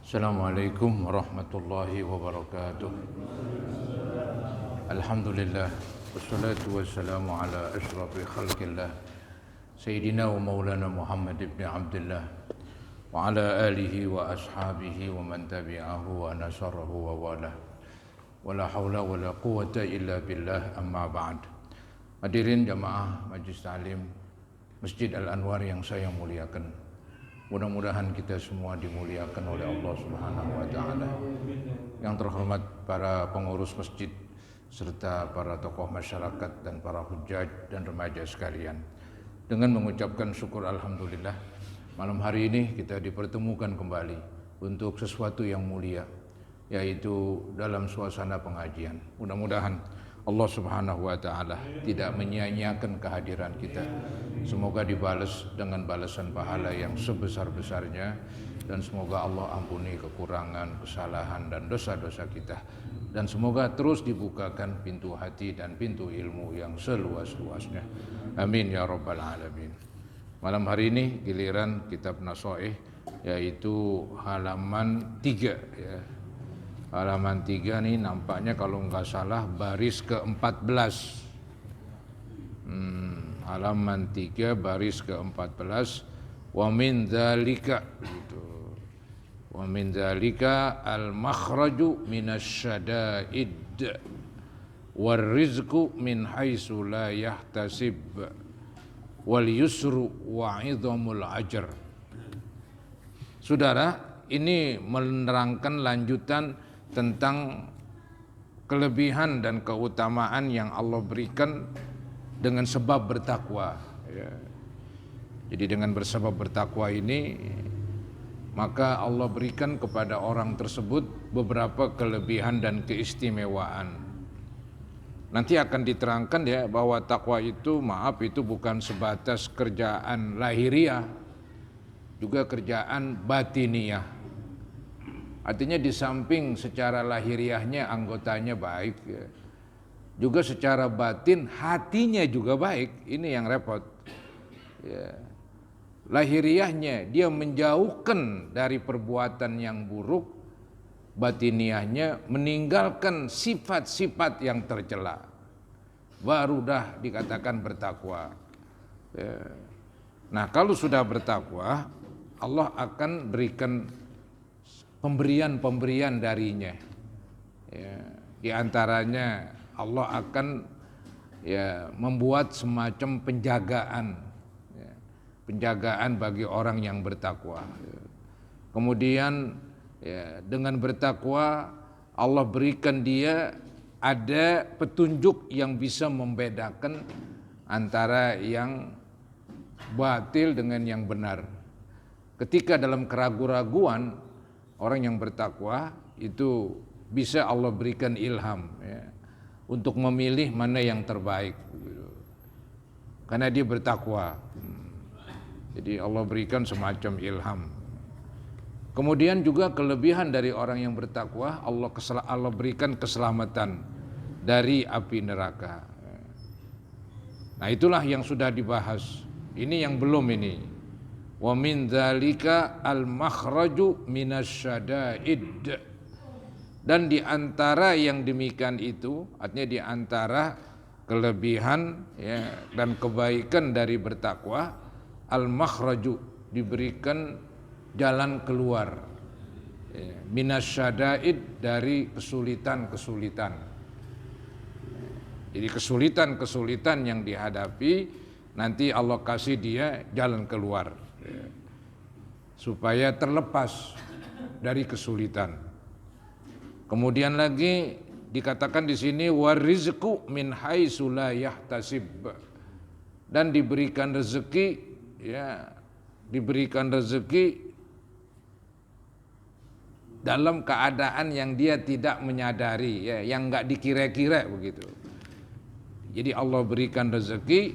Assalamualaikum warahmatullahi wabarakatuh. Alhamdulillah wassalatu wassalamu ala asyrafil khalqillah Sayyidina wa maulana Muhammad ibn Abdullah wa ala alihi wa ashabihi wa man tabi'ahu wa nasarahu wa wala wala hawla wala quwata illa billah, amma ba'd. Hadirin jamaah Majlis Ta'lim Masjid Al-Anwar yang saya muliakan, mudah-mudahan kita semua dimuliakan oleh Allah Subhanahu wa taala. Yang terhormat para pengurus masjid serta para tokoh masyarakat dan para hujjaj dan remaja sekalian. Dengan mengucapkan syukur alhamdulillah, malam hari ini kita dipertemukan kembali untuk sesuatu yang mulia, yaitu dalam suasana pengajian. Mudah-mudahan Allah Subhanahu wa taala tidak menyia-nyiakan kehadiran kita. Semoga dibalas dengan balasan pahala yang sebesar-besarnya, dan semoga Allah ampuni kekurangan, kesalahan dan dosa-dosa kita, dan semoga terus dibukakan pintu hati dan pintu ilmu yang seluas-luasnya. Amin ya rabbal alamin. Malam hari ini giliran kitab Nasoih, yaitu halaman 3 ya. Halaman 3 nih nampaknya kalau nggak salah baris ke-14. Halaman 3 baris ke-14. Wa min dzalika gitu. Wa min dzalika al-makhraju minasyada'id war rizqu min haitsu la yahtasib wal yusru wa 'idhamul ajr. Saudara, ini menerangkan lanjutan tentang kelebihan dan keutamaan yang Allah berikan dengan sebab bertakwa ya. Jadi dengan bersebab bertakwa ini, maka Allah berikan kepada orang tersebut beberapa kelebihan dan keistimewaan. Nanti akan diterangkan ya bahwa takwa itu, itu bukan sebatas kerjaan lahiriah, juga kerjaan batiniyah. Artinya di samping secara lahiriahnya anggotanya baik ya, juga secara batin hatinya juga baik. Ini yang repot ya. Lahiriahnya dia menjauhkan dari perbuatan yang buruk, batiniahnya meninggalkan sifat-sifat yang tercela, baru dah dikatakan bertakwa ya. Nah, kalau sudah bertakwa, Allah akan berikan pemberian-pemberian darinya ya. Di antaranya Allah akan ya membuat semacam penjagaan ya, penjagaan bagi orang yang bertakwa ya. Kemudian ya, dengan bertakwa Allah berikan dia ada petunjuk yang bisa membedakan antara yang batil dengan yang benar. Ketika dalam keraguan-raguan, orang yang bertakwa itu bisa Allah berikan ilham ya, untuk memilih mana yang terbaik karena dia bertakwa. Jadi Allah berikan semacam ilham. Kemudian juga kelebihan dari orang yang bertakwa, Allah berikan keselamatan dari api neraka. Nah, itulah yang sudah dibahas. Ini yang belum ini. Wa min dzalika al-makhraju minasyada'id. Dan di antara yang demikian itu, artinya di antara kelebihan ya, dan kebaikan dari bertakwa, al-makhraju, diberikan jalan keluar ya, minasyada'id, dari kesulitan-kesulitan. Jadi kesulitan-kesulitan yang dihadapi, nanti Allah kasih dia jalan keluar supaya terlepas dari kesulitan. Kemudian lagi dikatakan di sini warizqu min haitsu la yahtasib, dan diberikan rezeki ya, diberikan rezeki dalam keadaan yang dia tidak menyadari ya, yang enggak dikira-kira begitu. Jadi Allah berikan rezeki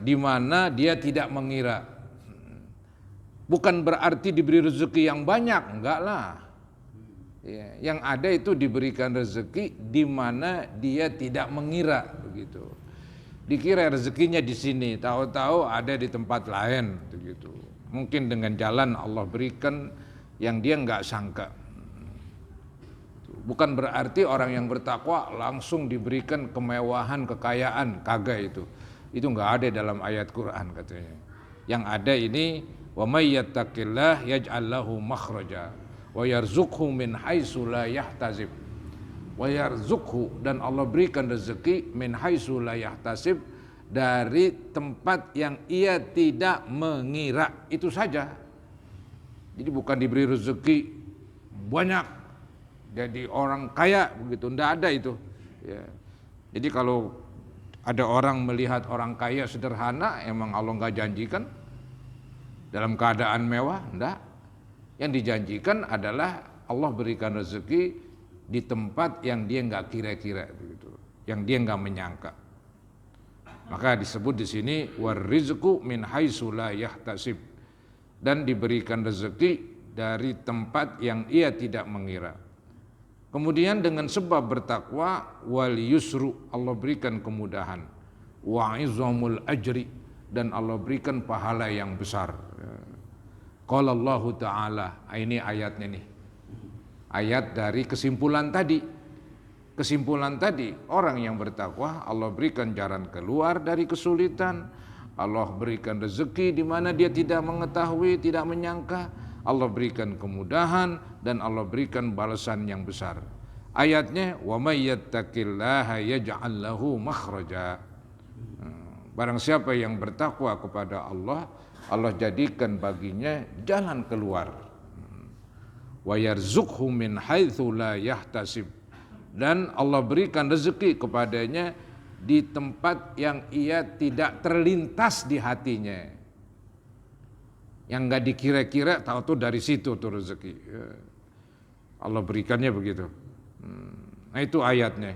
di mana dia tidak mengira. Bukan berarti diberi rezeki yang banyak, enggak lah. Ya, yang ada itu diberikan rezeki di mana dia tidak mengira begitu. Dikira rezekinya di sini, tahu-tahu ada di tempat lain begitu. Mungkin dengan jalan Allah berikan yang dia nggak sangka. Bukan berarti orang yang bertakwa langsung diberikan kemewahan, kekayaan, kagak itu. Itu nggak ada dalam ayat Quran katanya. Yang ada ini wa may yattaqillah yaj'al lahu makhraja wa yarzuqhu min haitsu la yahtasib. Wa yarzuqhu, dan Allah berikan rezeki min haitsu la yahtasib, dari tempat yang ia tidak mengira. Itu saja. Jadi bukan diberi rezeki banyak jadi orang kaya begitu, ndak ada itu. Ya. Jadi kalau ada orang melihat orang kaya sederhana, emang Allah nggak janjikan dalam keadaan mewah, ndak. Yang dijanjikan adalah Allah berikan rezeki di tempat yang dia nggak kira-kira begitu, yang dia nggak menyangka. Maka disebut di sini warizqu min haitsu la yahtasib, dan diberikan rezeki dari tempat yang ia tidak mengira. Kemudian dengan sebab bertakwa wal yusru, Allah berikan kemudahan, wa izamul ajri, dan Allah berikan pahala yang besar. Qala Allah Ta'ala, ini ayatnya nih. Ayat dari kesimpulan tadi. Kesimpulan tadi, orang yang bertakwa Allah berikan jalan keluar dari kesulitan, Allah berikan rezeki di mana dia tidak mengetahui, tidak menyangka, Allah berikan kemudahan, dan Allah berikan balasan yang besar. Ayatnya wa may yattaqillaha yaj'al lahu makhraja. Barang siapa yang bertakwa kepada Allah, Allah jadikan baginya jalan keluar. Wa yarzuqhu min haitsu la yahtasib, dan Allah berikan rezeki kepadanya di tempat yang ia tidak terlintas di hatinya. Yang nggak dikira-kira, tahu tuh dari situ tuh rezeki. Allah berikannya begitu. Nah itu ayatnya.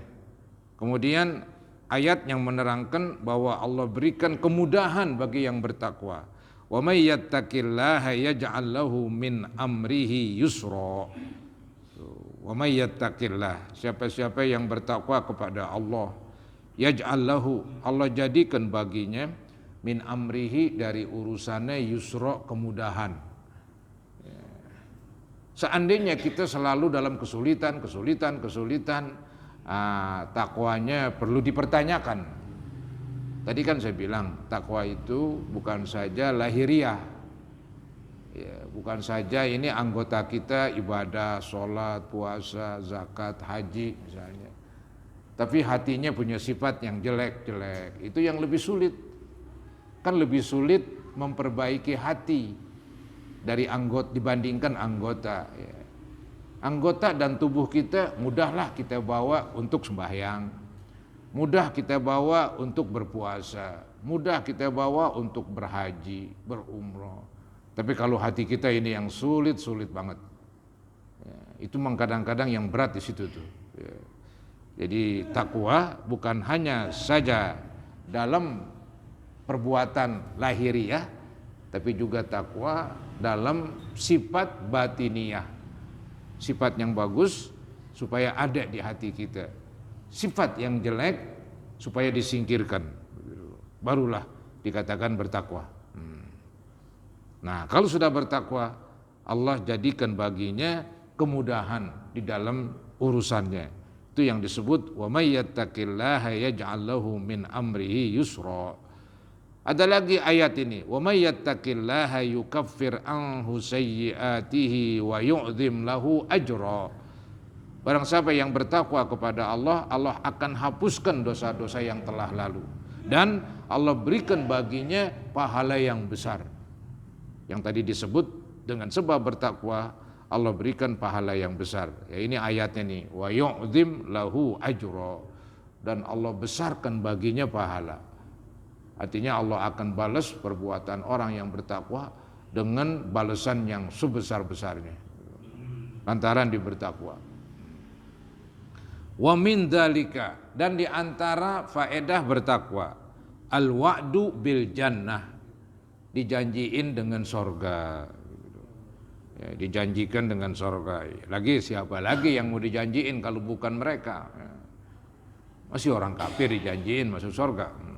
Kemudian ayat yang menerangkan bahwa Allah berikan kemudahan bagi yang bertakwa. Wa may yattaqillaha yaj'al lahu min amrihi yusra. Wa may yattaqillah, siapa-siapa yang bertakwa kepada Allah, yaj'al lahu, Allah jadikan baginya min amrihi, dari urusannya, yusra, kemudahan. Seandainya kita selalu dalam kesulitan, takwanya perlu dipertanyakan. Tadi kan saya bilang takwa itu bukan saja lahiriah, ya, bukan saja ini anggota kita ibadah, sholat, puasa, zakat, haji misalnya, tapi hatinya punya sifat yang jelek-jelek. Itu yang lebih sulit. Kan lebih sulit memperbaiki hati dari anggota dibandingkan anggota. Ya. Anggota dan tubuh kita mudahlah kita bawa untuk sembahyang, mudah kita bawa untuk berpuasa, mudah kita bawa untuk berhaji, berumrah. Tapi kalau hati kita ini yang sulit banget, ya, itu memang kadang-kadang yang berat di situ tuh. Ya. Jadi takwa bukan hanya saja dalam perbuatan lahiriah, tapi juga takwa dalam sifat batiniah, sifat yang bagus supaya ada di hati kita, sifat yang jelek supaya disingkirkan, barulah dikatakan bertakwa. Nah kalau sudah bertakwa, Allah jadikan baginya kemudahan di dalam urusannya. Itu yang disebut wa may yattaqillaha yaj'al lahu min amrihi yusra. Ada lagi ayat ini, wa may yattaqillaha yukaffir anhu sayyi'atihi wa yu'dhim lahu ajra. Barang siapa yang bertakwa kepada Allah, Allah akan hapuskan dosa-dosa yang telah lalu, dan Allah berikan baginya pahala yang besar. Yang tadi disebut dengan sebab bertakwa Allah berikan pahala yang besar. Ya ini ayatnya nih, wa yu'dhim lahu ajra, dan Allah besarkan baginya pahala. Artinya Allah akan balas perbuatan orang yang bertakwa dengan balasan yang sebesar-besarnya lantaran dia bertakwa. Wa min dzalika, dan di antara faedah bertakwa, al wa'du bil jannah, dijanjiin dengan sorga. Ya, dijanjikan dengan sorga. Lagi siapa lagi yang mau dijanjiin kalau bukan mereka? Masih orang kafir dijanjiin masuk sorga?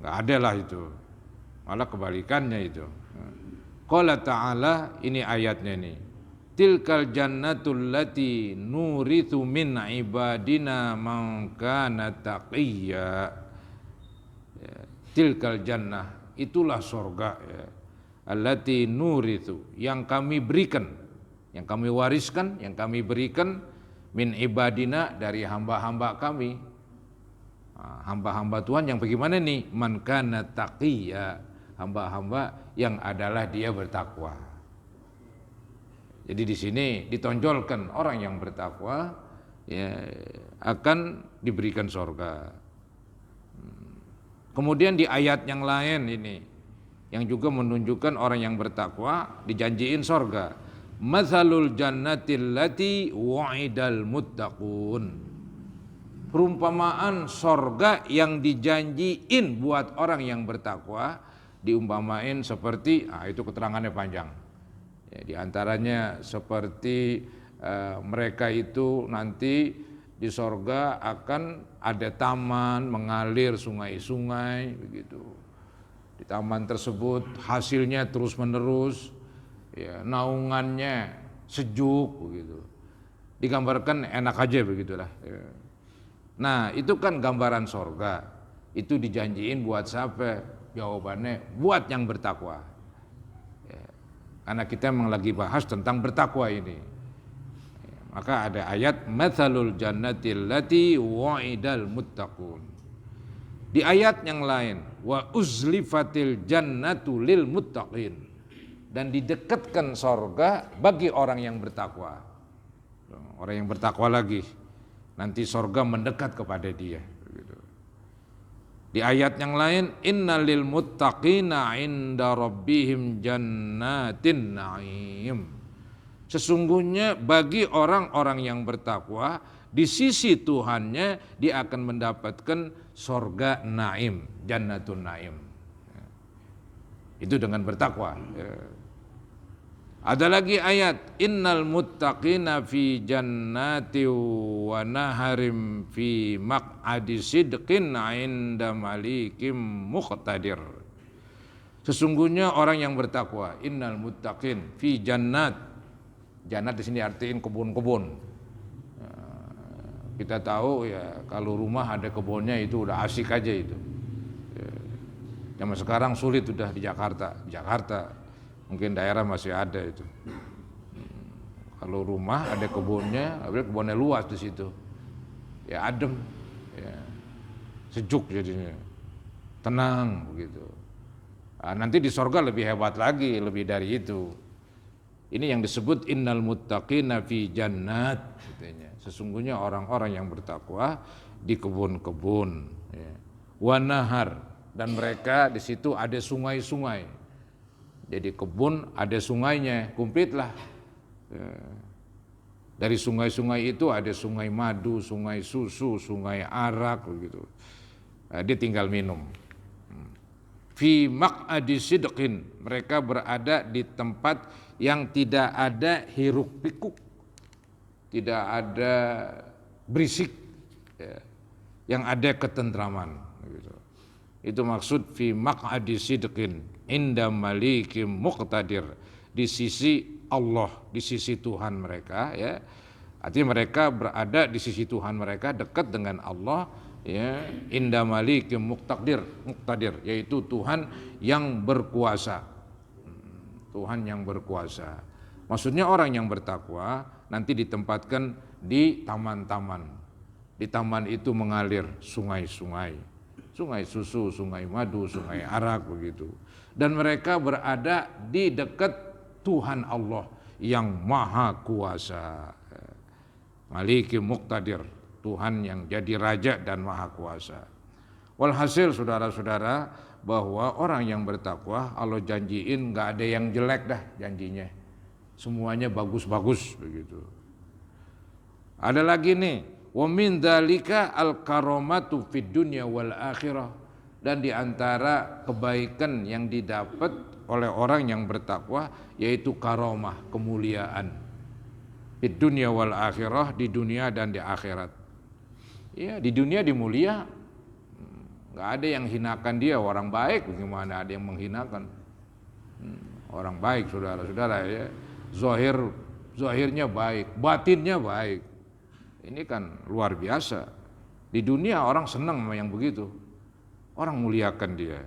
Nggak ada lah itu, malah kebalikannya itu. Qala ta'ala, ini ayatnya nih. Tilkal jannatul lati nurithu min ibadina man kana taqiyya. Ya, tilkal jannah, itulah surga ya. Allati nurithu, yang kami berikan, yang kami wariskan, yang kami berikan min ibadina, dari hamba-hamba kami. Hamba-hamba Tuhan yang bagaimana nih? Man kana taqiyya, hamba-hamba yang adalah dia bertakwa. Jadi di sini ditonjolkan orang yang bertakwa ya akan diberikan surga. Kemudian di ayat yang lain ini yang juga menunjukkan orang yang bertakwa dijanjiin surga. Mathalul jannatil lati wa'idal muttaqun. Perumpamaan surga yang dijanjiin buat orang yang bertakwa diumpamain seperti, itu keterangannya panjang. Ya, di antaranya seperti mereka itu nanti di surga akan ada taman mengalir sungai-sungai begitu. Di taman tersebut hasilnya terus menerus, ya, naungannya sejuk begitu. Digambarkan enak aja begitulah. Ya. Nah itu kan gambaran surga. Itu dijanjiin buat siapa? Jawabannya buat yang bertakwa. Ya. Karena kita memang lagi bahas tentang bertakwa ini. Ya. Maka ada ayat mathalul jannatil lati wa'idal muttaqun. Di ayat yang lain wa uzlifatil jannatu lil muttaqin, dan didekatkan surga bagi orang yang bertakwa. Orang yang bertakwa lagi nanti surga mendekat kepada dia. Di ayat yang lain innalil muttaqina inda rabbihim jannatin na'im. Sesungguhnya bagi orang-orang yang bertakwa di sisi Tuhannya dia akan mendapatkan surga naim, jannatun naim. Itu dengan bertakwa. Ada lagi ayat innal muttaqina fi jannati wa naharim fi maq'adi sidqin 'inda malikim muqtadir. Sesungguhnya orang yang bertakwa, innal muttaqin fi jannat. Jannat di sini artiin kebun-kebun. Kita tahu ya kalau rumah ada kebunnya itu udah asik aja itu. Zaman sekarang sulit udah di Jakarta. Jakarta mungkin daerah masih ada itu. Kalau rumah ada kebunnya, kebunnya luas di situ, ya adem, ya, sejuk jadinya, tenang begitu. Nah, nanti di sorga lebih hebat lagi, lebih dari itu. Ini yang disebut innal muttaqina fi jannat. Sesungguhnya orang-orang yang bertakwa di kebun-kebun, ya. Wa nahar, dan mereka di situ ada sungai-sungai. Jadi kebun ada sungainya, kumplitlah. Dari sungai-sungai itu ada sungai madu, sungai susu, sungai arak begitu. Dia tinggal minum. Fi maq'adi sidqin, mereka berada di tempat yang tidak ada hiruk pikuk, tidak ada berisik, ya. Yang ada ketentraman. Gitu. Itu maksud fi maq'adi sidqin inda malikim muqtadir, di sisi Allah, di sisi Tuhan mereka, ya. Artinya mereka berada di sisi Tuhan mereka, dekat dengan Allah, ya. Inda malikim muqtadir, yaitu Tuhan yang berkuasa. Tuhan yang berkuasa. Maksudnya orang yang bertakwa nanti ditempatkan di taman-taman. Di taman itu mengalir sungai-sungai, sungai susu, sungai madu, sungai arak begitu. Dan mereka berada di dekat Tuhan Allah yang maha kuasa. Maliki Muqtadir, Tuhan yang jadi raja dan maha kuasa. Walhasil saudara-saudara, bahwa orang yang bertakwa Allah janjiin gak ada yang jelek dah janjinya. Semuanya bagus-bagus begitu. Ada lagi nih, wa min dzalika al-karamatu fid dunya wal akhirah. Dan di antara kebaikan yang didapat oleh orang yang bertakwa yaitu karamah, kemuliaan. Fid dunya wal akhirah, di dunia dan di akhirat. Ya, di dunia dimulia, enggak ada yang hinakan dia, orang baik bagaimana ada yang menghinakan. orang baik saudara-saudara ya. Zahirnya baik, batinnya baik. Ini kan luar biasa. Di dunia orang senang sama yang begitu. Orang muliakan dia.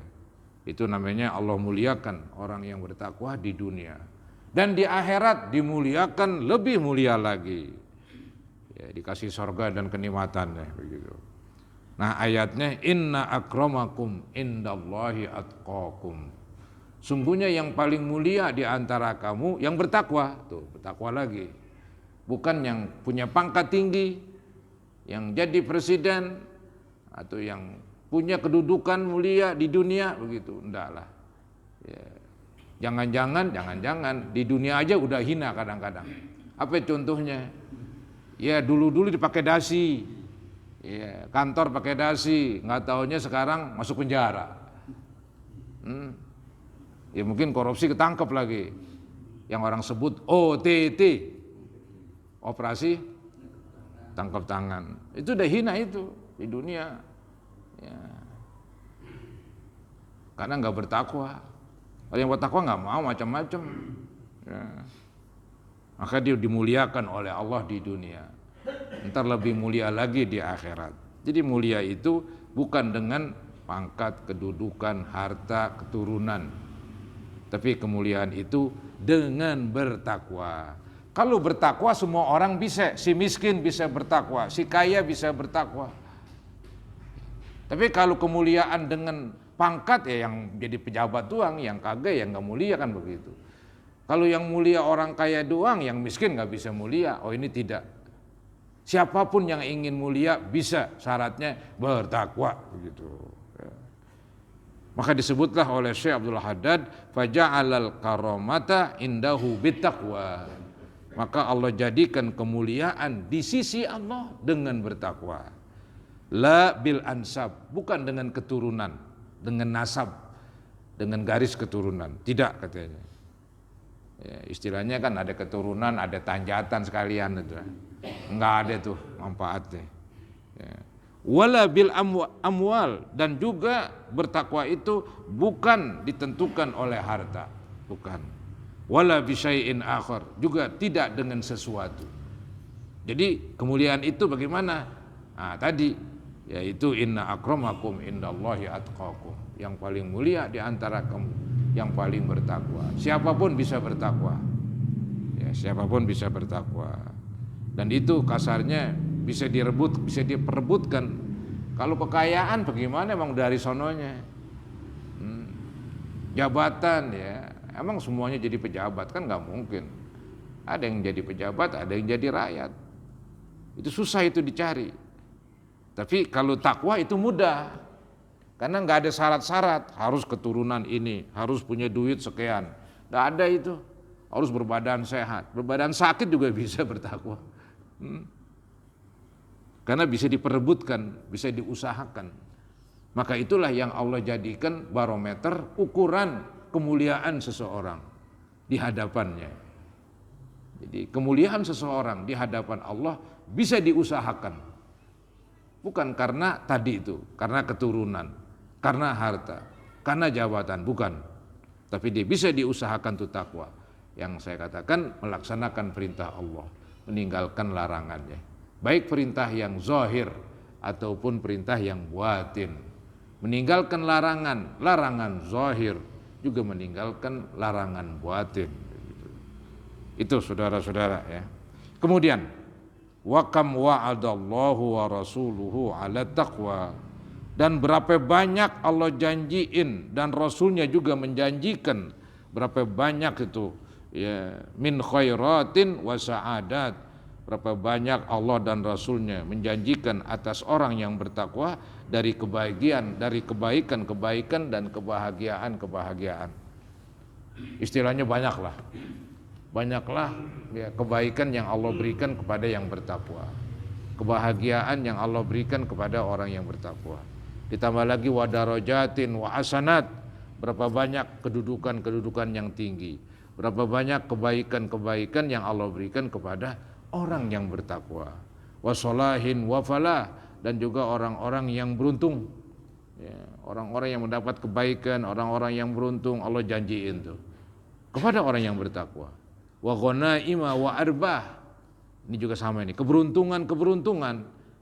Itu namanya Allah muliakan orang yang bertakwa di dunia. Dan di akhirat dimuliakan lebih mulia lagi. Ya, dikasih surga dan kenikmatannya begitu. Nah, ayatnya inna akramakum indallahi atqakum. Sungguhnya yang paling mulia di antara kamu yang bertakwa. Tuh, bertakwa lagi. Bukan yang punya pangkat tinggi, yang jadi presiden atau yang punya kedudukan mulia di dunia begitu, enggak lah. Ya. Jangan-jangan di dunia aja udah hina kadang-kadang. Apa contohnya? Ya dulu dipakai dasi, ya kantor pakai dasi, nggak taunya sekarang masuk penjara. Ya mungkin korupsi ketangkep lagi. Yang orang sebut OTT, operasi tangkap tangan. Itu udah hina itu di dunia. Ya. Karena nggak bertakwa. Kalau yang bertakwa nggak mau macam-macam. Ya. Maka dia dimuliakan oleh Allah di dunia. Ntar lebih mulia lagi di akhirat. Jadi mulia itu bukan dengan pangkat, kedudukan, harta, keturunan. Tapi kemuliaan itu dengan bertakwa. Kalau bertakwa semua orang bisa. Si miskin bisa bertakwa, si kaya bisa bertakwa. Tapi kalau kemuliaan dengan pangkat ya yang jadi pejabat doang, yang kagak yang nggak mulia kan begitu. Kalau yang mulia orang kaya doang, yang miskin nggak bisa mulia. Oh ini tidak. Siapapun yang ingin mulia bisa, syaratnya bertakwa begitu. Ya. Maka disebutlah oleh Syekh Abdul Haddad, faja'alal karamata indahu bittaqwa. Maka Allah jadikan kemuliaan di sisi Allah dengan bertakwa. La bil ansab, bukan dengan keturunan, dengan nasab, dengan garis keturunan. Tidak katanya. Ya, istilahnya kan ada keturunan, ada tanjatan sekalian itu. Enggak ada tuh manfaatnya. Ya. Wala bil amwal, dan juga bertakwa itu bukan ditentukan oleh harta, bukan. Wala bisyai'in akhar, juga tidak dengan sesuatu. Jadi kemuliaan itu bagaimana? Nah, tadi yaitu inna akramakum indallahi atqakum. Yang paling mulia di antara kamu yang paling bertakwa. Siapapun bisa bertakwa. Ya, siapapun bisa bertakwa. Dan itu kasarnya bisa diperebutkan. Kalau kekayaan bagaimana emang dari sononya? Jabatan ya, emang semuanya jadi pejabat kan nggak mungkin. Ada yang jadi pejabat, ada yang jadi rakyat. Itu susah itu dicari. Tapi kalau takwa itu mudah, karena nggak ada syarat-syarat, harus keturunan ini, harus punya duit sekian. Nggak ada itu, harus berbadan sehat, berbadan sakit juga bisa bertakwa. Karena bisa diperebutkan, bisa diusahakan. Maka itulah yang Allah jadikan barometer ukuran kemuliaan seseorang di hadapannya. Jadi kemuliaan seseorang di hadapan Allah bisa diusahakan. Bukan karena tadi itu, karena keturunan, karena harta, karena jabatan, bukan. Tapi dia bisa diusahakan itu takwa. Yang saya katakan melaksanakan perintah Allah, meninggalkan larangannya. Baik perintah yang zahir ataupun perintah yang batin. Meninggalkan larangan zahir, juga meninggalkan larangan batin. Itu saudara-saudara ya. Kemudian wa kam wa'adallahu wa rasuluhu ala taqwa, dan berapa banyak Allah janjiin dan Rasulnya juga menjanjikan berapa banyak itu ya min khairatin wa sa'adat, berapa banyak Allah dan Rasulnya menjanjikan atas orang yang bertakwa dari kebahagiaan, dari kebaikan dan kebahagiaan. Istilahnya banyaklah ya, kebaikan yang Allah berikan kepada yang bertakwa, kebahagiaan yang Allah berikan kepada orang yang bertakwa. Ditambah lagi wa darajatin wa hasanat, berapa banyak kedudukan yang tinggi, berapa banyak kebaikan yang Allah berikan kepada orang yang bertakwa. Wa sholahin wa falah, dan juga orang-orang yang beruntung ya, orang-orang yang mendapat kebaikan, orang-orang yang beruntung Allah janjiin tuh. kepada orang yang bertakwa. Wa ghanaima wa arbah. Ini juga sama ini, keberuntungan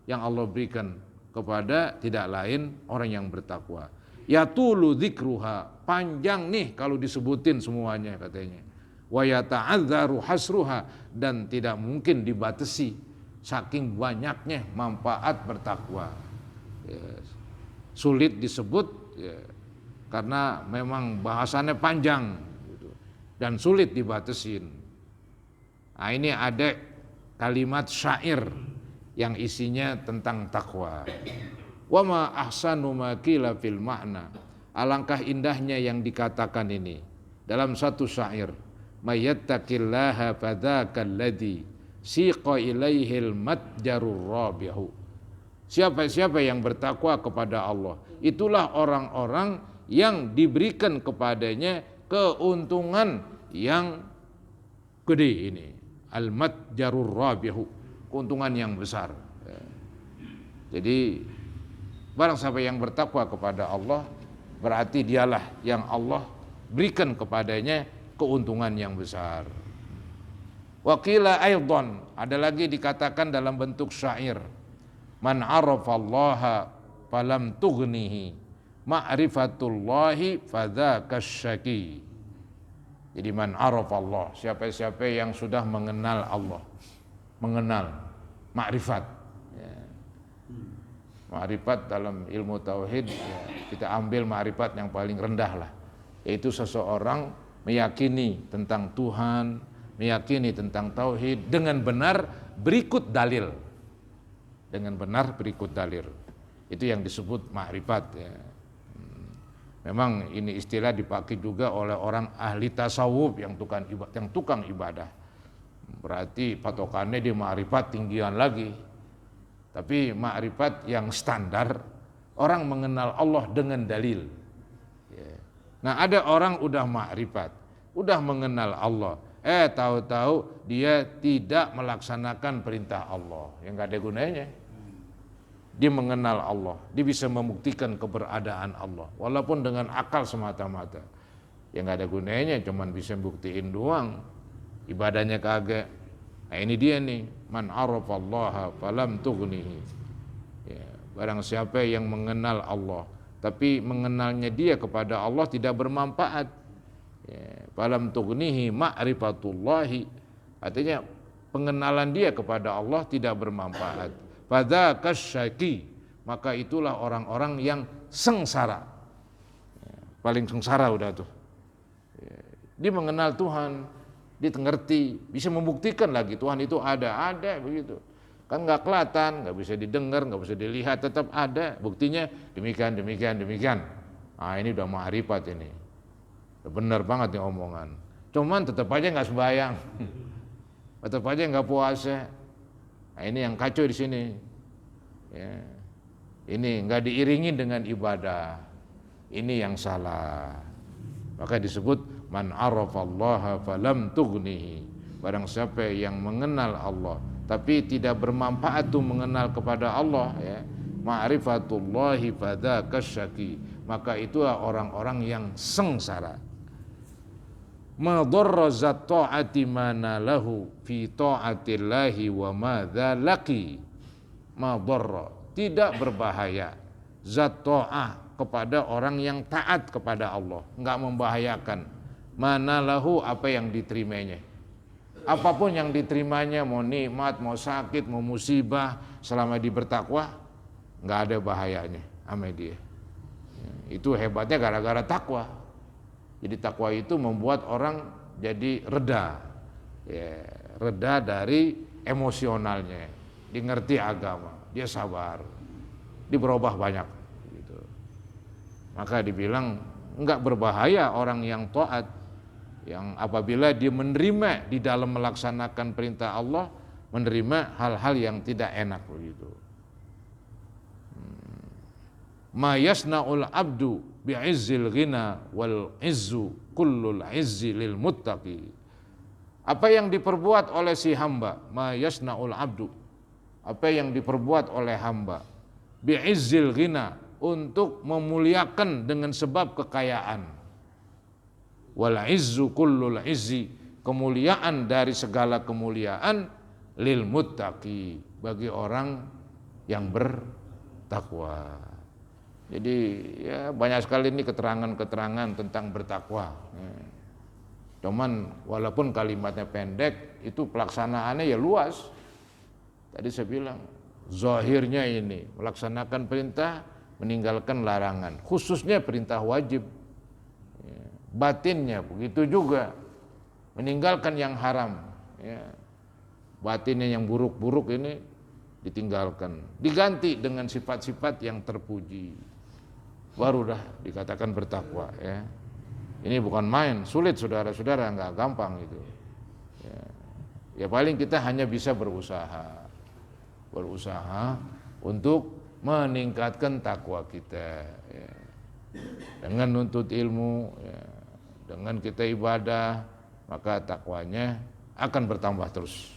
yang Allah berikan kepada tidak lain orang yang bertakwa. Yatulu dzikruha, panjang nih kalau disebutin semuanya katanya. Wa yata'adzaru hasruha, dan tidak mungkin dibatasi saking banyaknya manfaat bertakwa. Ya, sulit disebut ya, karena memang bahasannya panjang gitu, dan sulit dibatasin. Nah, ini ada kalimat syair yang isinya tentang takwa. Wa ma ahsanu ma qila fil ma'na. Alangkah indahnya yang dikatakan ini dalam satu syair. Mayyattaqillaha fadzakal ladzi siqa ilaihil matjarur rabihu. Siapa yang bertakwa kepada Allah, itulah orang-orang yang diberikan kepadanya keuntungan yang gede ini. Al-matjarur rabihu, keuntungan yang besar. Jadi barang siapa yang bertakwa kepada Allah, berarti dialah yang Allah berikan kepadanya keuntungan yang besar. Waqila aidan, ada lagi dikatakan dalam bentuk syair. Man arafallaha falam tughnihi ma'rifatullahi fadzakash syaqi. Jadi man arafallah, siapa-siapa yang sudah mengenal Allah, mengenal makrifat. Ya. Makrifat dalam ilmu tauhid ya, kita ambil makrifat yang paling rendah lah, yaitu seseorang meyakini tentang Tuhan, meyakini tentang tauhid dengan benar berikut dalil. Dengan benar berikut dalil. Itu yang disebut makrifat ya. Memang ini istilah dipakai juga oleh orang ahli tasawuf yang tukang ibadah. Berarti patokannya di makrifat tinggian lagi. Tapi makrifat yang standar, orang mengenal Allah dengan dalil. Nah, ada orang udah makrifat, udah mengenal Allah, tahu-tahu dia tidak melaksanakan perintah Allah, yang gak ada gunanya. Dia mengenal Allah, dia bisa membuktikan keberadaan Allah, walaupun dengan akal semata-mata. Yang gak ada gunanya, cuman bisa buktiin doang, ibadahnya kagak. Nah ini dia nih, man arafallaha falam tughnihi. Ya, barang siapa yang mengenal Allah, tapi mengenalnya dia kepada Allah tidak bermanfaat. Ya, falam tughnihi ma'rifatullahi, artinya pengenalan dia kepada Allah tidak bermanfaat. Fadzakash syaqi, maka itulah orang-orang yang sengsara. Ya, paling sengsara udah tuh. Ya, dia mengenal Tuhan, dia ngerti, bisa membuktikan lagi Tuhan itu ada begitu. Kan nggak kelihatan, nggak bisa didengar, nggak bisa dilihat, tetap ada. Buktinya demikian. Nah ini udah ma'rifat ini. Udah benar banget nih omongan. Cuman tetap aja nggak sembahyang, tetap aja nggak puasa. Nah ini yang kacau di sini. Ya. Ini nggak diiringi dengan ibadah. Ini yang salah. Maka disebut man arafallaha falam tughnihi. Barang siapa yang mengenal Allah tapi tidak bermanfaat tuh mengenal kepada Allah ya. Ma'rifatullahi fadzakash syaqi. Maka itulah orang-orang yang sengsara. Ma dharra zat ta'ati mana lahu fi ta'atillahi wa madza laqi. Ma dharra, tidak berbahaya zat ta'ah kepada orang yang taat kepada Allah, enggak membahayakan. Mana lahu, apa yang diterimanya. Apapun yang diterimanya, mau nikmat, mau sakit, mau musibah, selama dia bertakwa enggak ada bahayanya sama dia. Itu hebatnya gara-gara takwa. Jadi takwa itu membuat orang jadi reda, ya, reda dari emosionalnya. Dia ngerti agama, dia sabar, dia berubah banyak. Gitu. Maka dibilang enggak berbahaya orang yang taat, yang apabila dia menerima di dalam melaksanakan perintah Allah, menerima hal-hal yang tidak enak begitu. Ma yasna'ul abdu bi'izzil ghina wal izzu kullul izzi lil muttaqi. Apa yang diperbuat oleh si hamba, ma yasna'ul abdu, apa yang diperbuat oleh hamba bi'izzil ghina, untuk memuliakan dengan sebab kekayaan. wal izzu kullul izzi, kemuliaan dari segala kemuliaan, lil muttaqi, bagi orang yang bertakwa. Jadi ya banyak sekali ini keterangan-keterangan tentang bertakwa. Cuman walaupun kalimatnya pendek, itu pelaksanaannya ya luas. Tadi saya bilang, zahirnya ini melaksanakan perintah, meninggalkan larangan, khususnya perintah wajib. Batinnya begitu juga, meninggalkan yang haram. Batinnya yang buruk-buruk ini ditinggalkan, diganti dengan sifat-sifat yang terpuji. Baru dah dikatakan bertakwa. Ini bukan main, sulit saudara-saudara, nggak gampang itu. Ya paling kita hanya bisa berusaha untuk meningkatkan takwa kita, dengan nuntut ilmu, dengan kita ibadah, maka takwanya akan bertambah terus.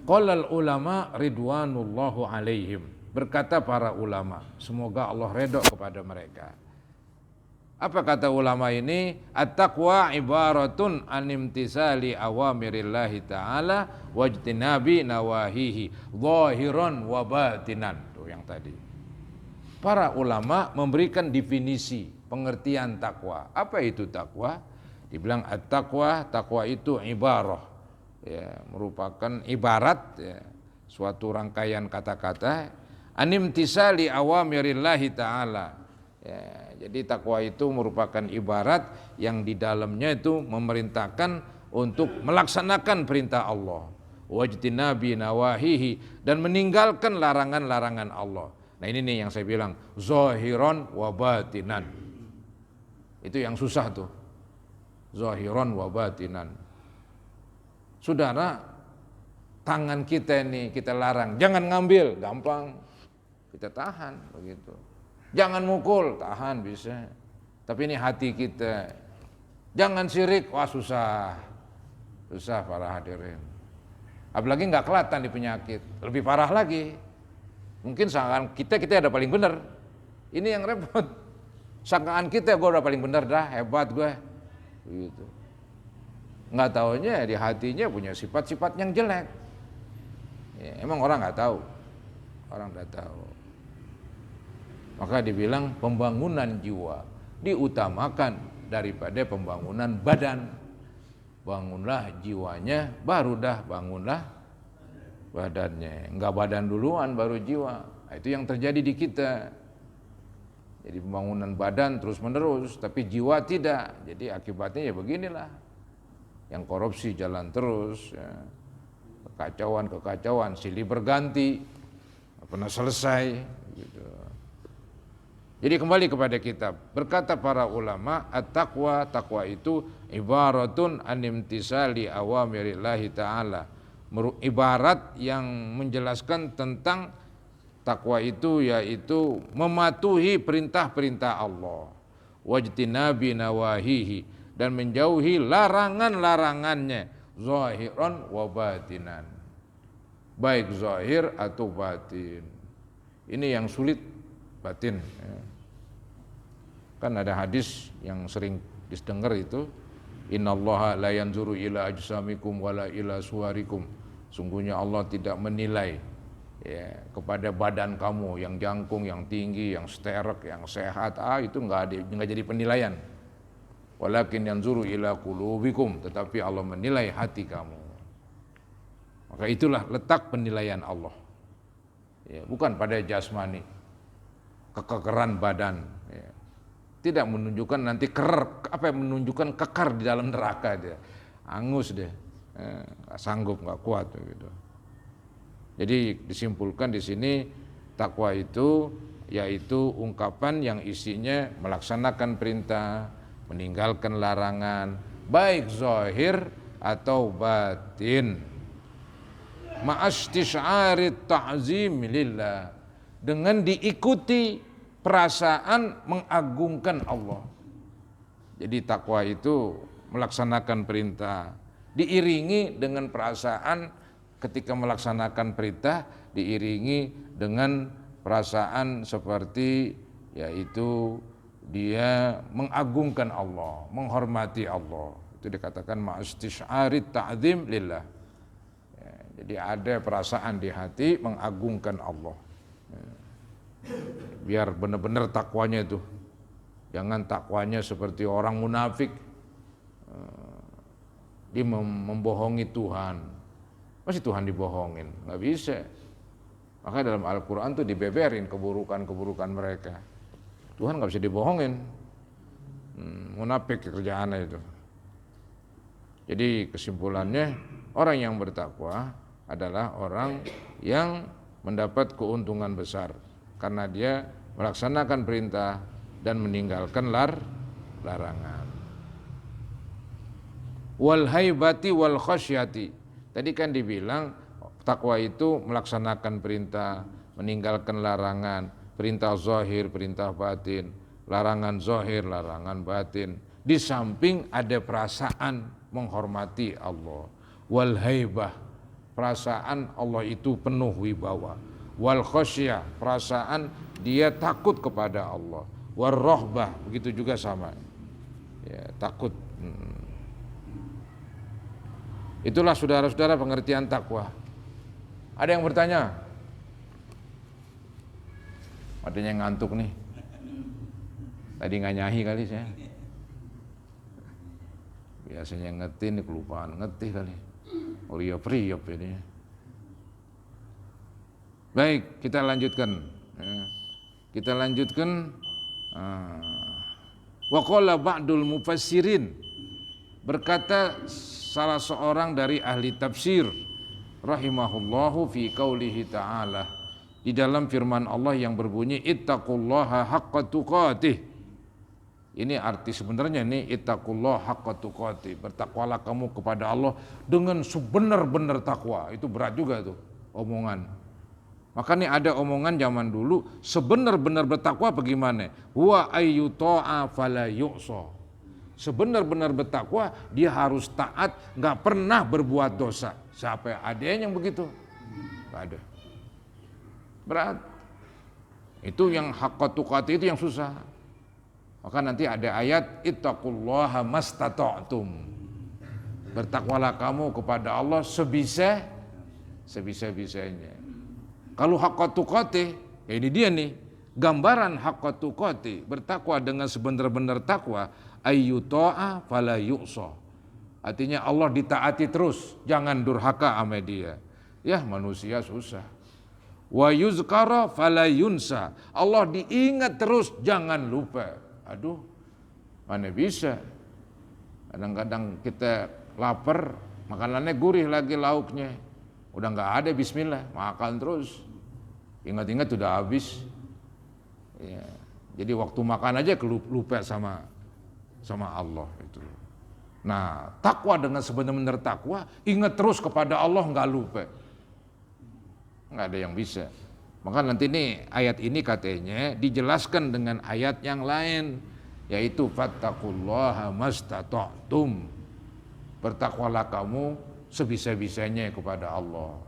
Qala ulama ridwanullahu alaihim, berkata para ulama, semoga Allah redha kepada mereka. Apa kata ulama ini? At-taqwa ibaratun an imtisali awamirillahi ta'ala wajtinabi nawahihi zahiran wa batinan. Tuh yang tadi. Para ulama memberikan definisi pengertian takwa. Apa itu takwa? Dibilang at-taqwa, takwa itu ibarah, merupakan ibarat, suatu rangkaian kata-kata, animtisali awamirillahi ta'ala. Jadi takwa itu merupakan ibarat yang di dalamnya itu memerintahkan untuk melaksanakan perintah Allah, wajtinabi nawahihi, dan meninggalkan larangan-larangan Allah. Nah ini nih yang saya bilang, zahiran wa batinan. Itu yang susah tuh, zahiran wa batinan. Saudara, tangan kita ini kita larang, jangan ngambil, gampang, kita tahan begitu. Jangan mukul, tahan bisa. Tapi ini hati kita, jangan syirik, wah susah para hadirin. Apalagi nggak kelihatan di penyakit, lebih parah lagi. Mungkin sangkaan kita ada paling benar, ini yang repot. Sangkaan kita, gue udah paling benar dah, hebat gue, gitu. Nggak taunya di hatinya punya sifat-sifat yang jelek. Emang orang nggak tahu, orang nggak tahu. Maka dibilang pembangunan jiwa diutamakan daripada pembangunan badan. Bangunlah jiwanya, baru dah bangunlah badannya. Enggak badan duluan baru jiwa. Itu yang terjadi di kita. Jadi pembangunan badan terus menerus, tapi jiwa tidak. Jadi akibatnya ya beginilah. Yang korupsi jalan terus, kekacauan, silih berganti, nggak pernah selesai. Gitu. Jadi kembali kepada kitab, berkata para ulama, at-taqwa, takwa itu ibaratun an imtisali awamirillahi ta'ala, ibarat yang menjelaskan tentang takwa itu yaitu mematuhi perintah-perintah Allah, wajtinabi nawahihi, dan menjauhi larangan-larangannya, zahiran wa batinan, baik zahir atau batin. Ini yang sulit, batin. Kan ada hadis yang sering didengar itu, innallaha la yanzuru ila ajsamikum wala ila suwarikum. Sungguhnya Allah tidak menilai kepada badan kamu yang jangkung, yang tinggi, yang sterek, yang sehat. Itu enggak jadi penilaian. Walakin yanzuru ila qulubikum, tetapi Allah menilai hati kamu. Maka itulah letak penilaian Allah. Bukan pada jasmani, kekekeran badan. Tidak menunjukkan nanti menunjukkan kekar di dalam neraka dia. Angus deh. Nggak sanggup, nggak kuat gitu. Jadi disimpulkan di sini takwa itu yaitu ungkapan yang isinya melaksanakan perintah, meninggalkan larangan, baik zahir atau batin. Ma'astish'arit ta'zim lillah, dengan diikuti perasaan mengagungkan Allah. Jadi takwa itu melaksanakan perintah, diiringi dengan perasaan ketika melaksanakan perintah, diiringi dengan perasaan seperti yaitu dia mengagungkan Allah, menghormati Allah. Itu dikatakan ma'istish'arit ta'zim lillah. Ya, jadi ada perasaan di hati mengagungkan Allah. Ya. Biar benar-benar takwanya itu. Jangan takwanya seperti orang munafik. Dia membohongi Tuhan. Masih Tuhan dibohongin, nggak bisa. Maka dalam Al-Quran tuh dibeberin keburukan-keburukan mereka. Tuhan nggak bisa dibohongin. Munafik kerjaannya itu. Jadi kesimpulannya, orang yang bertakwa adalah orang yang mendapat keuntungan besar karena dia melaksanakan perintah dan meninggalkan larangan. Wal haibati wal khasyati. Tadi kan dibilang takwa itu melaksanakan perintah, meninggalkan larangan, perintah zahir, perintah batin, larangan zahir, larangan batin. Di samping ada perasaan menghormati Allah. Wal haibah, perasaan Allah itu penuh wibawa. Wal khasyah, perasaan dia takut kepada Allah. Wal rohbah, begitu juga sama. Ya, takut. Itulah saudara-saudara pengertian takwa. Ada yang bertanya? Adanya yang ngantuk nih. Tadi nggak nyahi kali saya. Biasanya ngetin, kelupaan ngetih kali. Riop-riop ini. Baik, kita lanjutkan. Kita lanjutkan. Wa qala ba'dul mufassirin, berkata salah seorang dari ahli tafsir rahimahullahu fi qaulihi ta'ala, di dalam firman Allah yang berbunyi ittaqullaha haqqa tuqatih. Ini arti sebenarnya nih, ittaqullaha haqqa tuqatih, bertakwalah kamu kepada Allah dengan sebenar-benar takwa. Itu berat juga tuh omongan. Makanya ada omongan zaman dulu, sebenar-benar bertakwa bagaimana? Huwa ayyuta'a fala yu'sa. Sebenar-benar bertakwa dia harus taat, nggak pernah berbuat dosa. Siapa ada yang begitu? Nggak ada. Berat. Itu yang haqqa tuqati itu yang susah. Maka nanti ada ayat ittaqullaha mastata'tum. Bertakwalah kamu kepada Allah sebisa-bisanya. Kalau haqqa tuqati, ya ini dia nih, gambaran haqqa tuqati, bertakwa dengan sebenar-benar takwa, ayyuta'a fala yu'sa. Artinya Allah ditaati terus, jangan durhaka sama dia. Ya manusia susah. Wa yuzkara fala yunsa. Allah diingat terus, jangan lupa. Aduh, mana bisa. Kadang-kadang kita lapar, makanannya gurih lagi lauknya. Udah nggak ada bismillah, makan terus. Ingat-ingat udah habis. Ya. Jadi waktu makan aja lupa sama Allah itu. Nah, takwa dengan sebenar-benar takwa, ingat terus kepada Allah, nggak lupa. Nggak ada yang bisa. Maka nanti nih ayat ini katanya dijelaskan dengan ayat yang lain, yaitu fattaqullaha mastata'tum. Bertakwalah kamu sebisa-bisanya kepada Allah.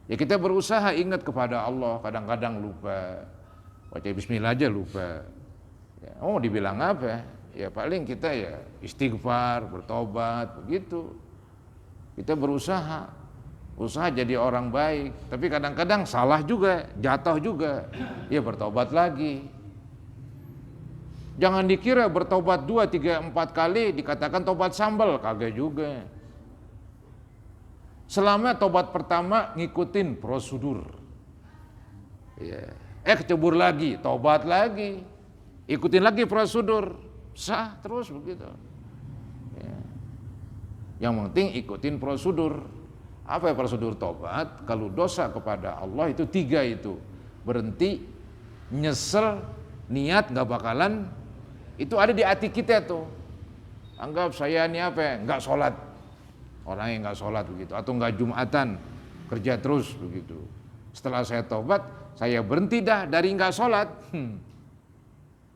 Ya kita berusaha ingat kepada Allah, kadang-kadang lupa. Baca bismillah aja lupa. Ya, dibilang apa? Ya paling kita ya istighfar, bertobat, begitu. Kita berusaha jadi orang baik, tapi kadang-kadang salah juga, jatuh juga. Ya bertobat lagi. Jangan dikira bertobat 2, 3, 4 kali dikatakan tobat sambal, kagak juga. Selama tobat pertama ngikutin prosedur. Ya. Kecebur lagi, tobat lagi. Ikutin lagi prosedur, sah terus begitu. Ya. Yang penting ikutin prosedur. Apa ya prosedur tobat? Kalau dosa kepada Allah itu 3 itu. Berhenti, nyesel, niat gak bakalan. Itu ada di hati kita tuh. Anggap saya ini apa ya? Gak sholat. Orang yang gak sholat begitu. Atau gak jumatan, kerja terus begitu. Setelah saya tobat, saya berhenti dah dari gak sholat.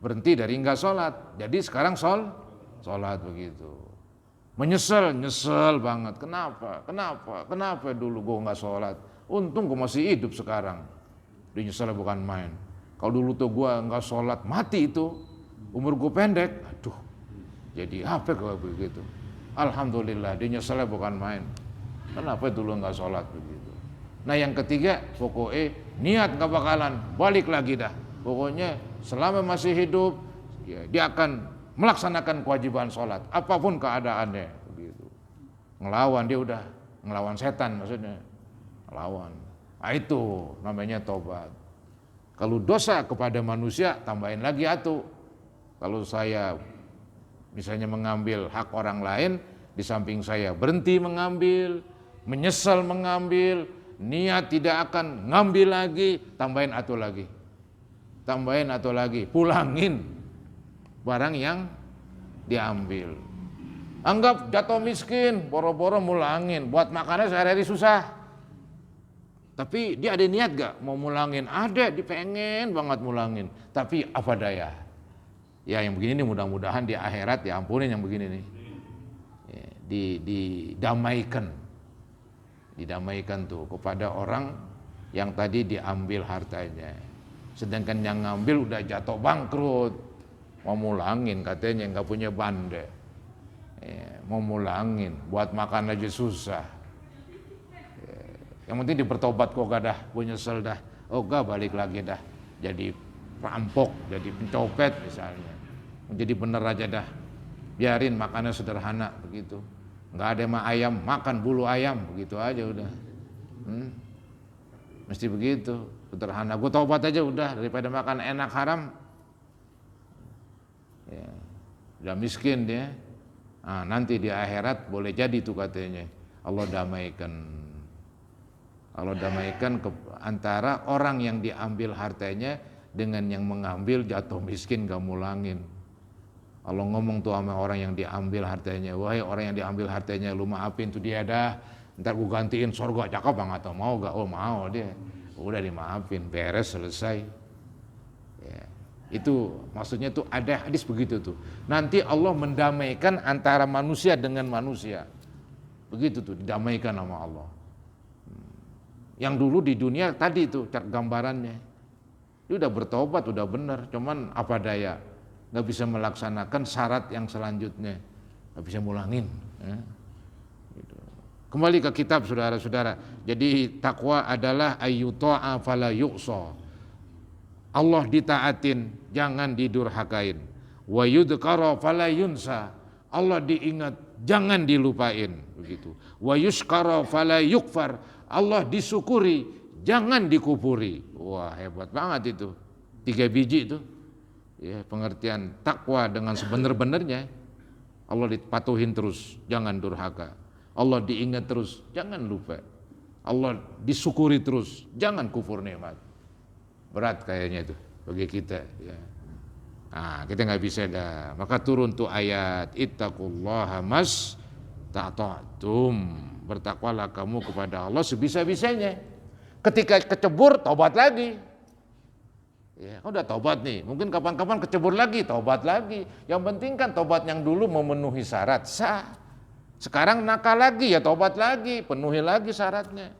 Berhenti dari gak sholat. Jadi sekarang sholat begitu. Nyesel banget. Kenapa dulu gue nggak sholat? Untung gue masih hidup sekarang. Dia nyesel bukan main. Kalau dulu tuh gue nggak sholat, mati itu. umur gue pendek, aduh, jadi apa kalau begitu? Alhamdulillah, dia nyeselnya bukan main. Kenapa dulu nggak sholat begitu? Nah yang ketiga, pokoknya niat nggak bakalan balik lagi dah. Pokoknya selama masih hidup, ya, dia akan melaksanakan kewajiban sholat, apapun keadaannya. Begitu. Ngelawan, dia udah ngelawan setan maksudnya, ngelawan. Nah itu namanya tobat. Kalau dosa kepada manusia, tambahin lagi atuh. Kalau saya misalnya mengambil hak orang lain, di samping saya berhenti mengambil, menyesal mengambil, niat tidak akan ngambil lagi, tambahin atuh lagi. Tambahin atuh lagi, pulangin barang yang diambil. Anggap jatuh miskin, boro-boro mulangin, buat makannya sehari-hari susah. Tapi dia ada niat gak mau mulangin? Ada, dia pengen banget mulangin. Tapi apa daya? Ya yang begini nih mudah-mudahan di akhirat diampunin yang begini nih. Ya, didamaikan. Didamaikan tuh kepada orang yang tadi diambil hartanya. Sedangkan yang ngambil udah jatuh bangkrut. Mau mulangin katanya nggak punya bande. Ya, mau mulangin, buat makan aja susah. Yang penting dipertobat kok gak dah, gue nyesel dah, oh gak balik lagi dah, jadi perampok, jadi pencopet misalnya, jadi bener aja dah, biarin makannya sederhana begitu, nggak ada mah ayam, makan bulu ayam, begitu aja udah, mesti begitu, sederhana, gue tobat aja udah, daripada makan enak haram, ya, udah miskin dia, nah, nanti di akhirat boleh jadi tuh katanya, Allah damaikan antara orang yang diambil hartanya dengan yang mengambil jatuh miskin gak mulangin. Allah ngomong tuh sama orang yang diambil hartanya, wahai orang yang diambil hartanya, lu maafin tuh dia dah, ntar gue gantiin surga, cakep banget atau mau gak? Oh mau dia, udah dimaafin, beres, selesai. Ya, itu maksudnya tuh ada hadis begitu tuh. Nanti Allah mendamaikan antara manusia dengan manusia, begitu tuh, didamaikan sama Allah. Yang dulu di dunia tadi itu gambarannya, dia udah bertobat, udah benar, cuman apa daya, nggak bisa melaksanakan syarat yang selanjutnya, nggak bisa mulangin. Ya. Gitu. Kembali ke kitab saudara-saudara. Jadi takwa adalah ayyuta'a fala yuqsa. Allah ditaatin, jangan didurhakain. Wa yudhkara fala yunsa. Allah diingat, jangan dilupain. Begitu. Wa yushkara fala yukfar. Allah disyukuri, jangan dikufuri. Wah hebat banget itu, 3 biji itu. Ya, pengertian takwa dengan sebenar-benarnya. Allah dipatuhin terus, jangan durhaka. Allah diingat terus, jangan lupa. Allah disyukuri terus, jangan kufur nikmat. Berat kayaknya itu bagi kita. Ya. Nah, kita nggak bisa dah. Maka turun tuh ayat ittaqullaha mastata'tum. Bertakwalah kamu kepada Allah sebisa-bisanya. Ketika kecebur, tobat lagi. Ya, udah tobat nih, mungkin kapan-kapan kecebur lagi, tobat lagi. Yang penting kan tobat yang dulu memenuhi syarat, sah. Sekarang nakal lagi, ya tobat lagi, penuhi lagi syaratnya.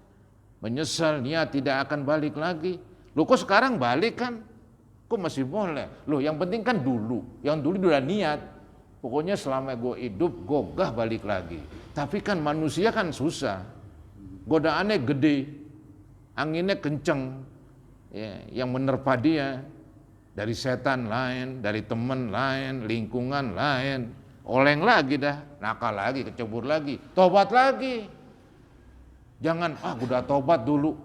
Menyesal, niat tidak akan balik lagi. Loh kok sekarang balik kan? Kok masih boleh? Loh yang penting kan dulu, yang dulu udah niat. Pokoknya selama gue hidup, gue gah balik lagi. Tapi kan manusia kan susah, godaannya gede, anginnya kenceng, ya, yang menerpa dia dari setan lain, dari teman lain, lingkungan lain, oleng lagi dah, nakal lagi, kecebur lagi, tobat lagi. Jangan, gue udah tobat dulu,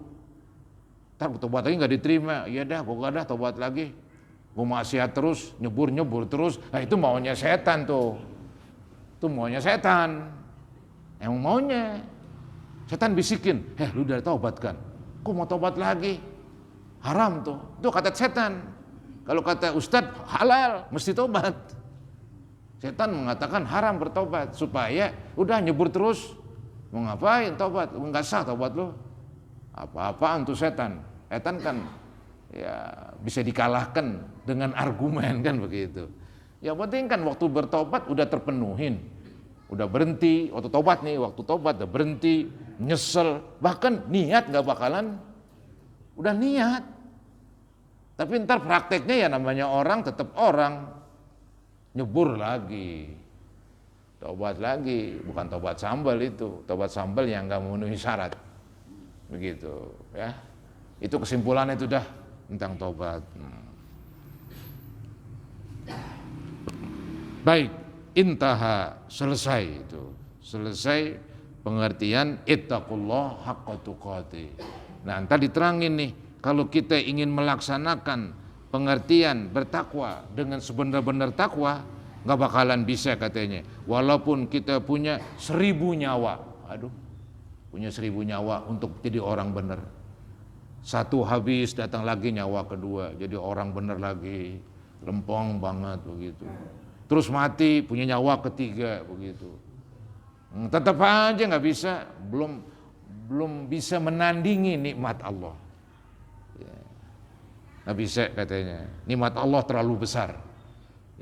ntar tobat lagi nggak diterima, iya dah, gue gak dah tobat lagi, gue maksiat terus, nyebur terus, nah itu maunya setan tuh, itu maunya setan. Emang maunya setan bisikin, lu udah tobat kan? Kok mau tobat lagi? Haram tuh. Itu kata setan. Kalau kata ustadz halal, mesti tobat. Setan mengatakan haram bertobat supaya udah nyebur terus. Mau ngapain tobat? Enggak sah tobat lo. Apa-apaan tuh setan. Setan kan ya bisa dikalahkan dengan argumen kan begitu. Yang penting kan waktu bertobat udah terpenuhin. Udah berhenti, waktu tobat udah berhenti, nyesel, bahkan niat gak bakalan, udah niat. Tapi ntar prakteknya ya namanya orang tetap orang, nyebur lagi, tobat lagi, bukan tobat sambal itu, tobat sambal yang nggak memenuhi syarat, begitu ya. Itu kesimpulannya itu dah tentang tobat. Baik, intaha, selesai itu, selesai pengertian ittaqullah haqqa tuqatih. Nah, entar diterangin nih, kalau kita ingin melaksanakan pengertian bertakwa dengan sebenar-benar takwa, nggak bakalan bisa katanya. Walaupun kita punya 1000 nyawa, punya 1000 nyawa untuk jadi orang benar. Satu habis, datang lagi nyawa kedua, jadi orang benar lagi, lempong banget begitu. Terus mati, punya nyawa ketiga begitu. Tetap aja nggak bisa, belum bisa menandingi nikmat Allah. Nggak bisa katanya, nikmat Allah terlalu besar.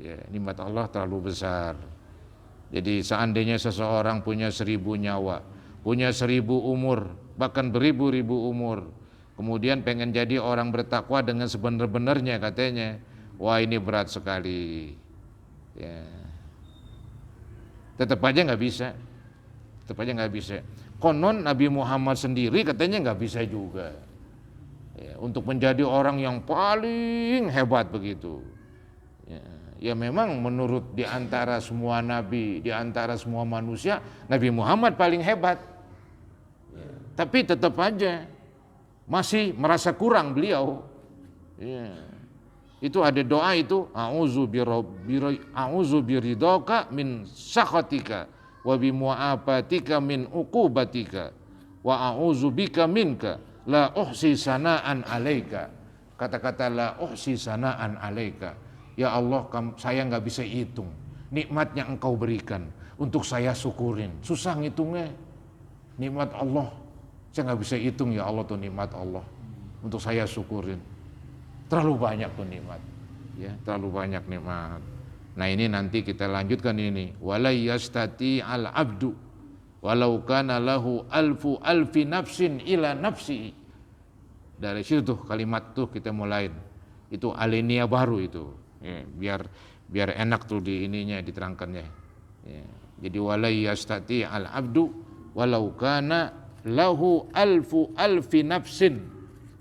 Ya, nikmat Allah terlalu besar. Jadi seandainya seseorang punya 1000 nyawa, punya 1000 umur, bahkan beribu-ribu umur, kemudian pengen jadi orang bertakwa dengan sebenar-benarnya katanya, wah ini berat sekali. Ya. Tetap aja nggak bisa. Tetap aja nggak bisa. Konon Nabi Muhammad sendiri katanya nggak bisa juga. Ya, untuk menjadi orang yang paling hebat begitu. Ya memang menurut di antara semua nabi, di antara semua manusia, Nabi Muhammad paling hebat. Ya, tapi tetap aja masih merasa kurang beliau. Ya. Itu ada doa itu, a'udzu biridhaka min sakhatika wa bi mu'afatika min uqubatika wa a'udzu bika minka la uhsi sana'an 'alaika. Kata-kata la uhsi sana'an 'alaika. Ya Allah, saya nggak bisa hitung nikmat yang Engkau berikan untuk saya syukurin. Susah ngitungnya. Nikmat Allah saya nggak bisa hitung ya Allah, tuh nikmat Allah untuk saya syukurin. Terlalu banyak tuh nikmat, ya, terlalu banyak nikmat. Nah ini nanti kita lanjutkan ini. Wala yastati al abdu walau kana lahu alfi nafsin ila nafsi. Dari situ tuh kalimat tuh kita mulai. Itu alinea baru itu. Ya, biar enak tuh di ininya diterangkannya. Ya, jadi wala yastati al abdu walau kana lahu alfi nafsin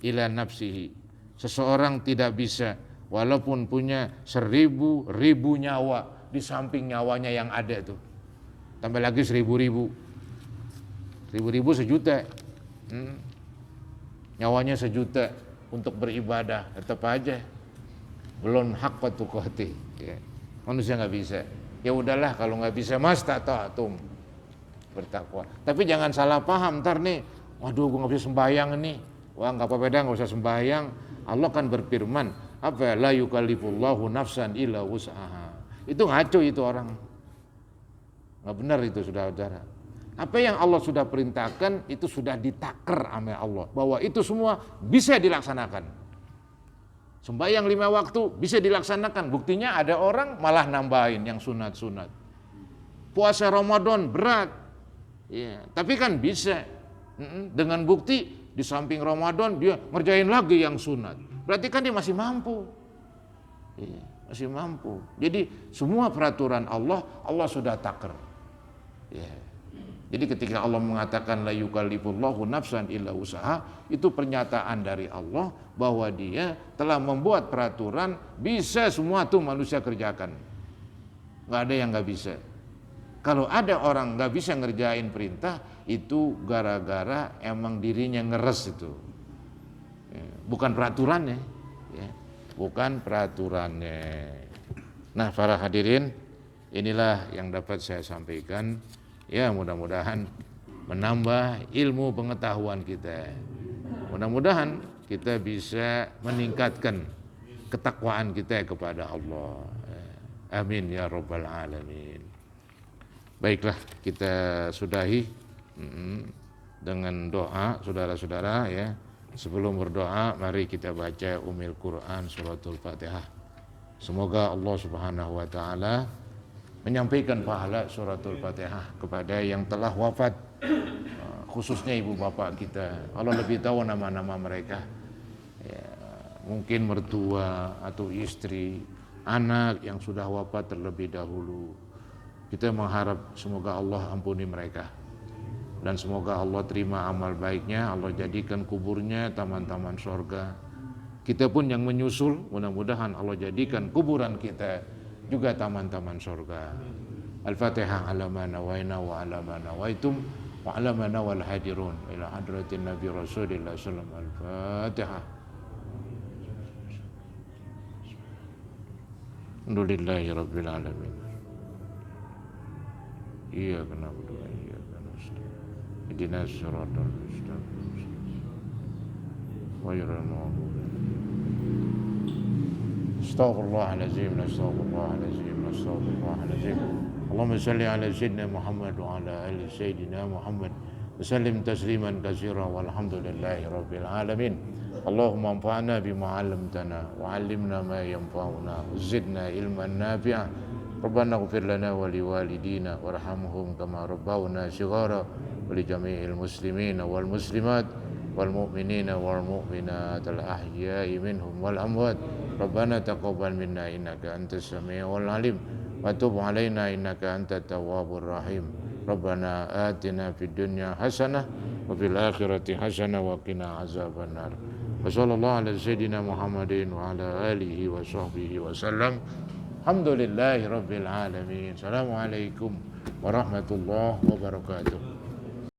ila nafsihi. Seseorang tidak bisa walaupun punya 1000 nyawa di samping nyawanya yang ada itu. Tambah lagi 1000 sejuta. Nyawanya sejuta untuk beribadah, tetap aja belum haqqa tuqatih. Ya. Manusia nggak bisa. Ya udahlah kalau nggak bisa mastata'tum bertakwa. Tapi jangan salah paham ntar nih, waduh gue nggak bisa sembahyang nih. Wah nggak apa-apa dah, nggak usah sembahyang. Allah kan berfirman, apa la yukallifullahu nafsan illa wus'aha. Itu ngaco itu orang. Nggak benar itu saudara-saudara. Apa yang Allah sudah perintahkan itu sudah ditaker sama Allah, bahwa itu semua bisa dilaksanakan. Sembahyang 5 waktu bisa dilaksanakan. Buktinya ada orang malah nambahin yang sunat-sunat. Puasa Ramadan berat, ya, tapi kan bisa. Dengan bukti di samping Ramadan dia ngerjain lagi yang sunat. Berarti kan dia masih mampu. Ya, masih mampu. Jadi semua peraturan Allah sudah taker. Ya. Jadi ketika Allah mengatakan la yukallifullahu nafsan illa usaha, itu pernyataan dari Allah bahwa dia telah membuat peraturan bisa semua tuh manusia kerjakan. Nggak ada yang nggak bisa. Kalau ada orang nggak bisa ngerjain perintah, itu gara-gara emang dirinya ngeres itu. Bukan peraturannya. Ya. Bukan peraturannya. Nah para hadirin, inilah yang dapat saya sampaikan. Ya mudah-mudahan menambah ilmu pengetahuan kita. Mudah-mudahan kita bisa meningkatkan ketakwaan kita kepada Allah. Amin ya rabbal alamin. Baiklah, kita sudahi dengan doa saudara-saudara ya. Sebelum berdoa mari kita baca Ummul Quran suratul Fatihah. Semoga Allah Subhanahu wa taala menyampaikan pahala suratul Fatihah kepada yang telah wafat, khususnya ibu bapak kita. Allah lebih tahu nama-nama mereka. Ya, mungkin mertua atau istri anak yang sudah wafat terlebih dahulu. Kita mengharap semoga Allah ampuni mereka. Dan semoga Allah terima amal baiknya, Allah jadikan kuburnya taman-taman surga. Kita pun yang menyusul, mudah-mudahan Allah jadikan kuburan kita juga taman-taman surga. Al-Fatihah ala ma nawaina wa ala ma nawaitum wa ala ma nawal hadirun ila hadratin Nabi Rasulillah sallallahu alaihi wasallam. Al-Fatihah. Alhamdulillahi rabbil alamin. Iyyaka na'budu wa iyyaka nasta'in. Ihdinas siratal mustaqim. Ghairil maghdubi Astaghfirullahaladzim, astaghfirullahaladzim, astaghfirullahaladzim. Allahumma salli ala Sayyidina Muhammad wa ala ali Sayyidina Muhammad wa sallim tasliman katsira walhamdulillahi rabbil alamin. Allahumma anfa'na bima 'allamtana wa 'allimna ma yanfa'una wa zidna ilman nafi'a. Rabbana ighfir lana wa liwalidina warhamhum kama rabbawna shighara wa li jami'il muslimina wal muslimat wal mu'minina wal mu'minat al ahya'i minhum wal amwat. Rabbana taqabbal minna innaka antas samiul alim wa tub alaina innaka antat tawwabur rahim. Rabbana atina fid dunya hasanah wa fil akhirati hasanah wa qina azabannar. Wa sallallahu ala sayyidina Muhammadin wa ala alihi wa sahbihi wa sallam. Alhamdulillahi rabbil alamin. Assalamualaikum warahmatullahi wabarakatuh.